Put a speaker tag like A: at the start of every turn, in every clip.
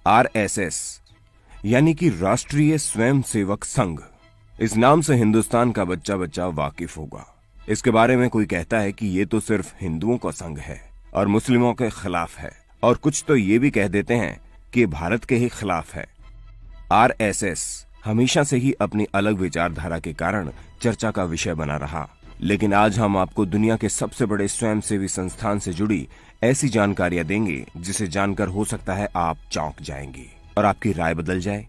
A: RSS यानी कि राष्ट्रीय स्वयंसेवक संघ। इस नाम से हिंदुस्तान का बच्चा बच्चा वाकिफ होगा। इसके बारे में कोई कहता है कि ये तो सिर्फ हिंदुओं का संघ है और मुस्लिमों के खिलाफ है, और कुछ तो ये भी कह देते हैं कि भारत के ही खिलाफ है। आरएसएस हमेशा से ही अपनी अलग विचारधारा के कारण चर्चा का विषय बना रहा, लेकिन आज हम आपको दुनिया के सबसे बड़े स्वयंसेवी संस्थान से जुड़ी ऐसी जानकारियां देंगे जिसे जानकर हो सकता है आप चौंक जाएंगे और आपकी राय बदल जाए।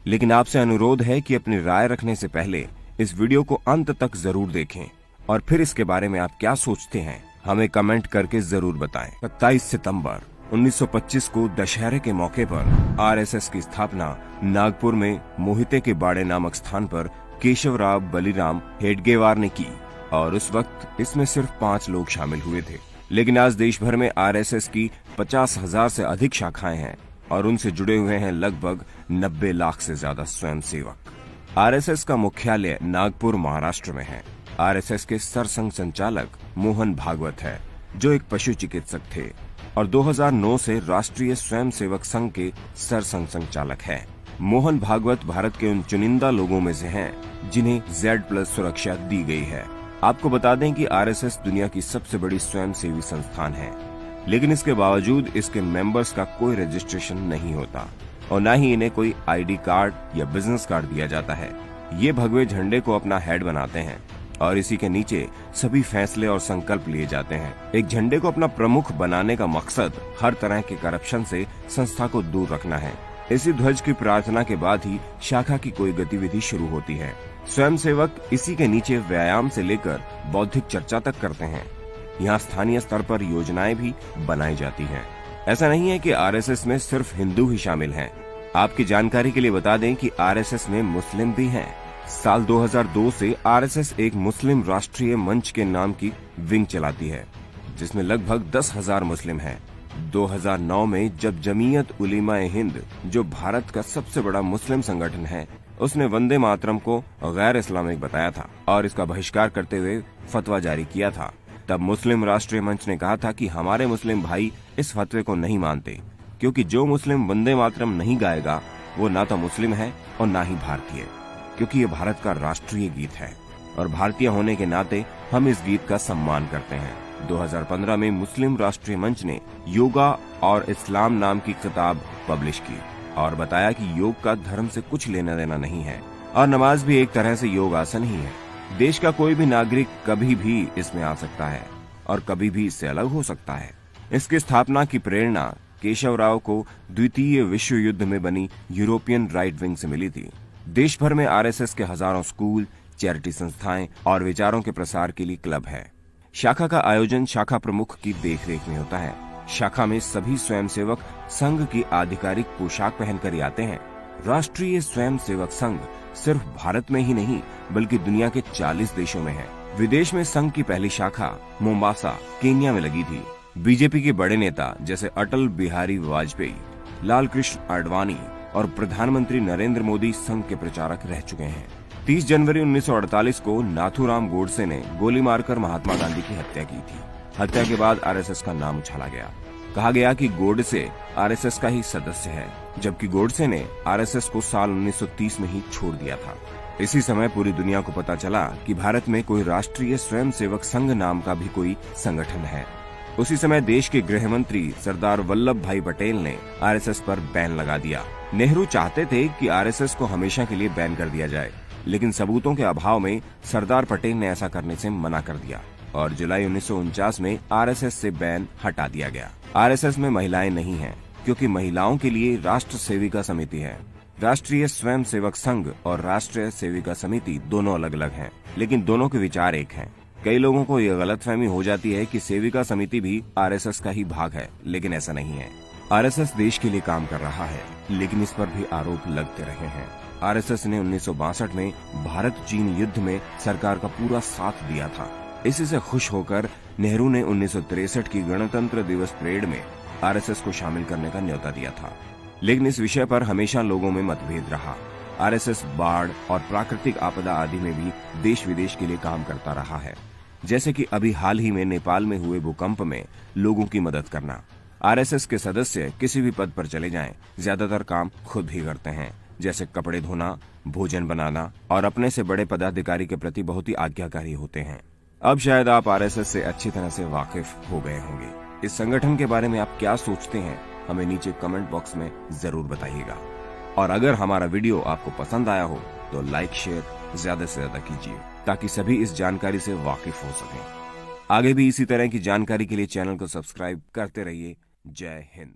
A: लेकिन आपसे अनुरोध है कि अपनी राय रखने से पहले इस वीडियो को अंत तक जरूर देखें और फिर इसके बारे में आप क्या सोचते हैं हमें कमेंट करके जरूर बताएं। 27 सितंबर 1925 को दशहरे के मौके पर आरएसएस की स्थापना नागपुर में मोहिते के बाड़े नामक स्थान पर केशवराव बलिराम हेडगेवार ने की, और उस वक्त इसमें सिर्फ 5 लोग शामिल हुए थे। लेकिन आज देश भर में आरएसएस की 50,000 से अधिक शाखाएं हैं और उनसे जुड़े हुए हैं लगभग 90 लाख से ज्यादा स्वयंसेवक। आरएसएस का मुख्यालय नागपुर महाराष्ट्र में है। आरएसएस के सरसंघ संचालक मोहन भागवत है, जो एक पशु चिकित्सक थे और 2009 से राष्ट्रीय स्वयंसेवक संघ के सरसंघ संचालक हैं। मोहन भागवत भारत के उन चुनिंदा लोगों में से हैं जिन्हें Z+ सुरक्षा दी गई है। आपको बता दें कि आरएसएस दुनिया की सबसे बड़ी स्वयंसेवी संस्थान है, लेकिन इसके बावजूद इसके मेंबर्स का कोई रजिस्ट्रेशन नहीं होता और न ही इन्हें कोई आईडी कार्ड या बिजनेस कार्ड दिया जाता है। ये भगवे झंडे को अपना हेड बनाते हैं और इसी के नीचे सभी फैसले और संकल्प लिए जाते हैं। एक झंडे को अपना प्रमुख बनाने का मकसद हर तरह के करप्शन से संस्था को दूर रखना है। इसी ध्वज की प्रार्थना के बाद ही शाखा की कोई गतिविधि शुरू होती है। स्वयंसेवक इसी के नीचे व्यायाम से लेकर बौद्धिक चर्चा तक करते हैं। यहाँ स्थानीय स्तर पर योजनाएं भी बनाई जाती हैं। ऐसा नहीं है कि आरएसएस में सिर्फ हिंदू ही शामिल हैं। आपकी जानकारी के लिए बता दें कि आरएसएस में मुस्लिम भी हैं। साल 2002 से आरएसएस एक मुस्लिम राष्ट्रीय मंच के नाम की विंग चलाती है, जिसमें लगभग 10,000 मुस्लिम हैं। 2009 में जब जमीयत उलेमा-ए हिंद, जो भारत का सबसे बड़ा मुस्लिम संगठन है, उसने वंदे मातरम को गैर इस्लामिक बताया था और इसका बहिष्कार करते हुए फतवा जारी किया था, तब मुस्लिम राष्ट्रीय मंच ने कहा था कि हमारे मुस्लिम भाई इस फतवे को नहीं मानते, क्योंकि जो मुस्लिम वंदे मातरम नहीं गाएगा वो ना तो मुस्लिम है और ना ही भारतीय, क्योंकि ये भारत का राष्ट्रीय गीत है और भारतीय होने के नाते हम इस गीत का सम्मान करते हैं। 2015 में मुस्लिम राष्ट्रीय मंच ने योगा और इस्लाम नाम की किताब पब्लिश की और बताया कि योग का धर्म से कुछ लेना देना नहीं है और नमाज भी एक तरह से योग आसन ही है। देश का कोई भी नागरिक कभी भी इसमें आ सकता है और कभी भी इससे अलग हो सकता है। इसकी स्थापना की प्रेरणा केशवराव को द्वितीय विश्व युद्ध में बनी यूरोपियन राइट विंग से मिली थी। देश भर में आरएसएस के हजारों स्कूल, चैरिटी संस्थाएं और विचारों के प्रसार के लिए क्लब है। शाखा का आयोजन शाखा प्रमुख की देखरेख में होता है। शाखा में सभी स्वयंसेवक संघ की आधिकारिक पोशाक पहनकर ही आते हैं। राष्ट्रीय स्वयंसेवक संघ सिर्फ भारत में ही नहीं बल्कि दुनिया के 40 देशों में है। विदेश में संघ की पहली शाखा मोम्बासा, केन्या में लगी थी। बीजेपी के बड़े नेता जैसे अटल बिहारी वाजपेयी, लाल कृष्ण आडवाणी और प्रधानमंत्री नरेंद्र मोदी संघ के प्रचारक रह चुके हैं। 30 जनवरी 1948 को नाथूराम गोडसे ने गोली मारकर महात्मा गांधी की हत्या की थी। हत्या के बाद आरएसएस का नाम उछाला गया। कहा गया कि गोडसे आरएसएस का ही सदस्य है, जबकि गोडसे ने आरएसएस को साल 1930 में ही छोड़ दिया था। इसी समय पूरी दुनिया को पता चला कि भारत में कोई राष्ट्रीय स्वयंसेवक संघ नाम का भी कोई संगठन है। उसी समय देश के गृह मंत्री सरदार वल्लभ भाई पटेल ने आरएसएस पर बैन लगा दिया। नेहरू चाहते थे कि आरएसएस को हमेशा के लिए बैन कर दिया जाए, लेकिन सबूतों के अभाव में सरदार पटेल ने ऐसा करने से मना कर दिया और जुलाई 1949 में आरएसएस से बैन हटा दिया गया। आरएसएस में महिलाएं नहीं हैं, क्योंकि महिलाओं के लिए राष्ट्र सेविका समिति है। राष्ट्रीय स्वयंसेवक संघ और राष्ट्रीय सेविका समिति दोनों अलग अलग हैं, लेकिन दोनों के विचार एक हैं। कई लोगों को यह गलतफहमी हो जाती है कि सेविका समिति भी आरएसएस का ही भाग है, लेकिन ऐसा नहीं है। आरएसएस देश के लिए काम कर रहा है, लेकिन इस पर भी आरोप लगते रहे हैं। आरएसएस ने 1962 में भारत चीन युद्ध में सरकार का पूरा साथ दिया था। इसी से खुश होकर नेहरू ने 1963 की गणतंत्र दिवस परेड में आरएसएस को शामिल करने का न्योता दिया था, लेकिन इस विषय पर हमेशा लोगों में मतभेद रहा। आरएसएस बाढ़ और प्राकृतिक आपदा आदि में भी देश विदेश के लिए काम करता रहा है, जैसे कि अभी हाल ही में नेपाल में हुए भूकंप में लोगों की मदद करना। आरएसएस के सदस्य किसी भी पद पर चले जाएं, ज्यादातर काम खुद ही करते हैं, जैसे कपड़े धोना, भोजन बनाना, और अपने से बड़े पदाधिकारी के प्रति बहुत ही आज्ञाकारी होते हैं। अब शायद आप आरएसएस से अच्छी तरह से वाकिफ हो गए होंगे। इस संगठन के बारे में आप क्या सोचते हैं, हमें नीचे कमेंट बॉक्स में जरूर बताइएगा। और अगर हमारा वीडियो आपको पसंद आया हो तो लाइक शेयर ज्यादा से ज्यादा कीजिए, ताकि सभी इस जानकारी से वाकिफ हो सकें। आगे भी इसी तरह की जानकारी के लिए चैनल को सब्सक्राइब करते रहिए। जय हिंद।